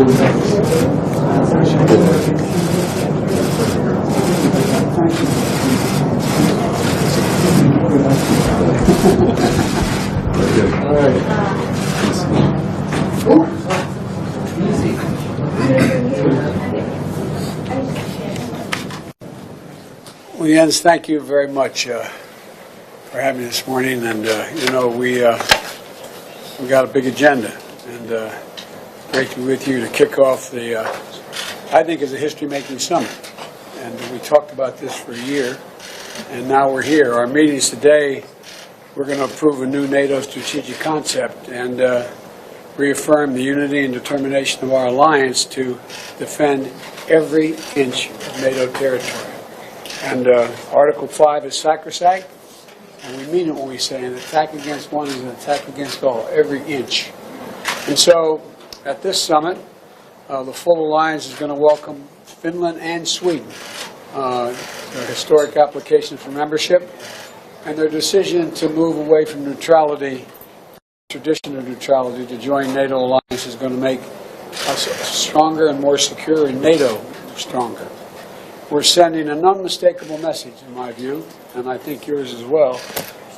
Well, Jens, thank you very much for having me this morning. And you know, we got a big agenda, and great to be with you to kick off the I think is a history-making summit. And we talked about this for a year, and now we're here. Our meetings today, we're going to approve a new NATO strategic concept and reaffirm the unity and determination of our alliance to defend every inch of NATO territory. And Article 5 is sacrosanct, and we mean it when we say an attack against one is an attack against all, every inch. And so, at this summit, the full alliance is going to welcome Finland and Sweden, their historic application for membership, and their decision to move away from neutrality, tradition of neutrality, to join NATO alliance is going to make us stronger and more secure, and NATO stronger. We're sending an unmistakable message, in my view, and I think yours as well,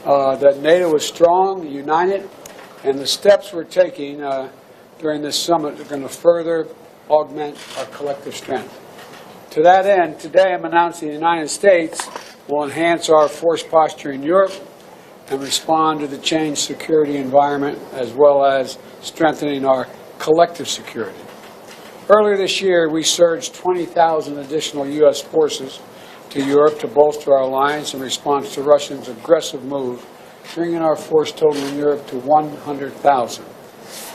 that NATO is strong, united, and the steps we're taking during this summit are going to further augment our collective strength. To that end, today I'm announcing the United States will enhance our force posture in Europe and respond to the changed security environment, as well as strengthening our collective security. Earlier this year, we surged 20,000 additional U.S. forces to Europe to bolster our alliance in response to Russia's aggressive move, bringing our force total in Europe to 100,000.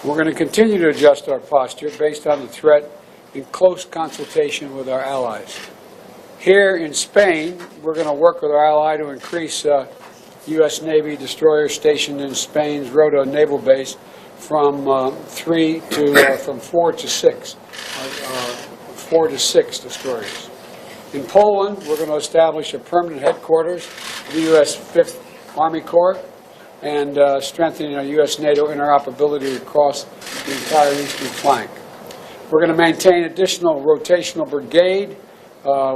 We're going to continue to adjust our posture based on the threat in close consultation with our allies. Here in Spain, we're going to work with our ally to increase U.S. Navy destroyers stationed in Spain's Rota naval base from 4 to 6. 4 to 6 destroyers. In Poland, we're going to establish a permanent headquarters for the U.S. 5th Army Corps and strengthening our U.S. NATO interoperability across the entire eastern flank. We're going to maintain additional rotational brigade,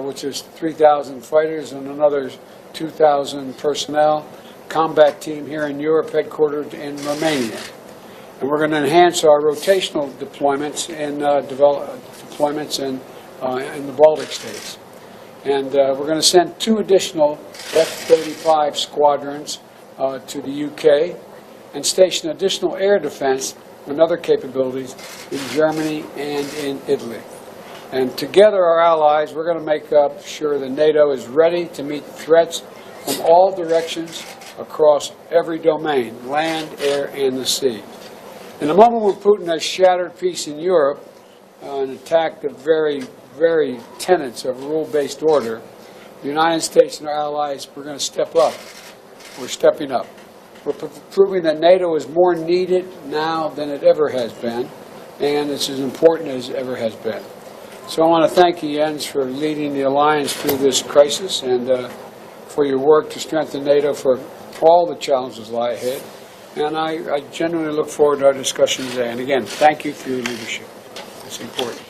which is 3,000 fighters and another 2,000 personnel, combat team here in Europe, headquartered in Romania. And we're going to enhance our rotational deployments in the Baltic states. And we're going to send 2 additional F-35 squadrons to the UK and station additional air defense and other capabilities in Germany and in Italy. And together, our allies, we're going to make sure that NATO is ready to meet threats from all directions across every domain, land, air, and the sea. In a moment when Putin has shattered peace in Europe and attacked the very, very tenets of rule-based order, the United States and our allies, we're going to step up. We're stepping up. We're proving that NATO is more needed now than it ever has been, and it's as important as it ever has been. So I want to thank you, Jens, for leading the alliance through this crisis and for your work to strengthen NATO for all the challenges lie ahead. And I genuinely look forward to our discussion today. And again, thank you for your leadership. It's important.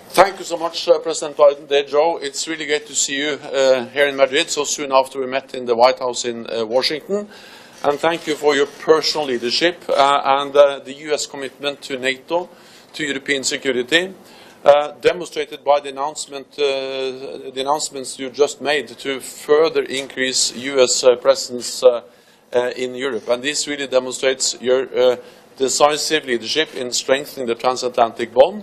Thank you so much, President Biden. There, Joe. It's really great to see you here in Madrid so soon after we met in the White House in Washington. And thank you for your personal leadership and the U.S. commitment to NATO, to European security, demonstrated by the announcements you just made to further increase U.S. presence in Europe. And this really demonstrates your decisive leadership in strengthening the transatlantic bond.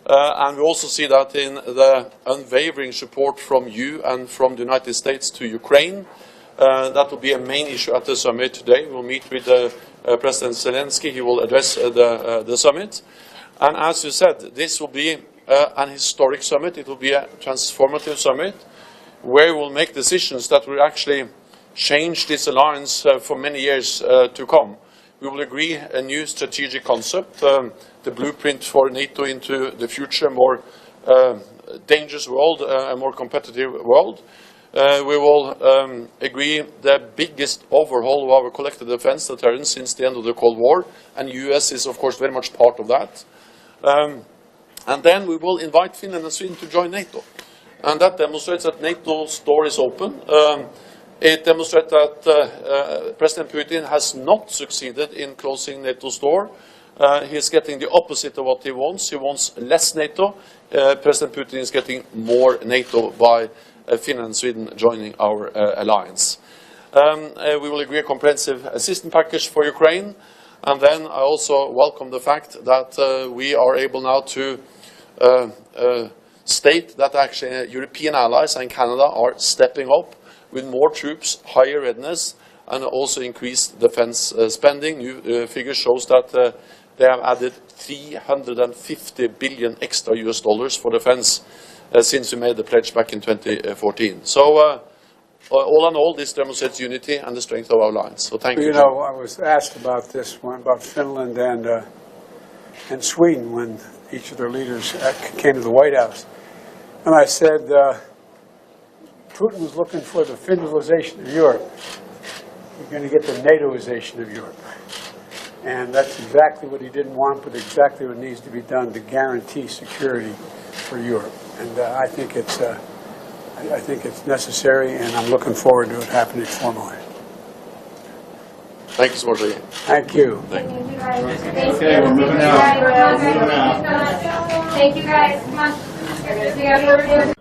And we also see that in the unwavering support from you and from the United States to Ukraine. That will be a main issue at the summit today. We'll meet with President Zelensky. He will address the summit. And as you said, this will be an historic summit. It will be a transformative summit where we will make decisions that will actually change this alliance for many years to come. We will agree a new strategic concept, the blueprint for NATO into the future, more dangerous world, a more competitive world. We will agree the biggest overhaul of our collective defense deterrence since the end of the Cold War, and the US is, of course, very much part of that. And then we will invite Finland and Sweden to join NATO. And that demonstrates that NATO's door is open. It demonstrates that President Putin has not succeeded in closing NATO's door. He is getting the opposite of what he wants. He wants less NATO. President Putin is getting more NATO by Finland and Sweden joining our alliance. We will agree a comprehensive assistance package for Ukraine. And then I also welcome the fact that we are able now to state that actually European allies and Canada are stepping up with more troops, higher readiness, and also increased defense spending. New figure shows that they have added 350 billion extra US dollars for defense since we made the pledge back in 2014. So all in all, this demonstrates unity and the strength of our alliance. So thank you. You know, I was asked about this one, about Finland and Sweden, when each of their leaders came to the White House. And I said, Putin was looking for the Finlandization of Europe. You're going to get the NATOization of Europe. And that's exactly what he didn't want, but exactly what needs to be done to guarantee security for Europe. And I think it's necessary, and I'm looking forward to it happening formally. Thank you so much again. Thank you. Thank you. Okay, we're moving out. Thank you guys. Come on.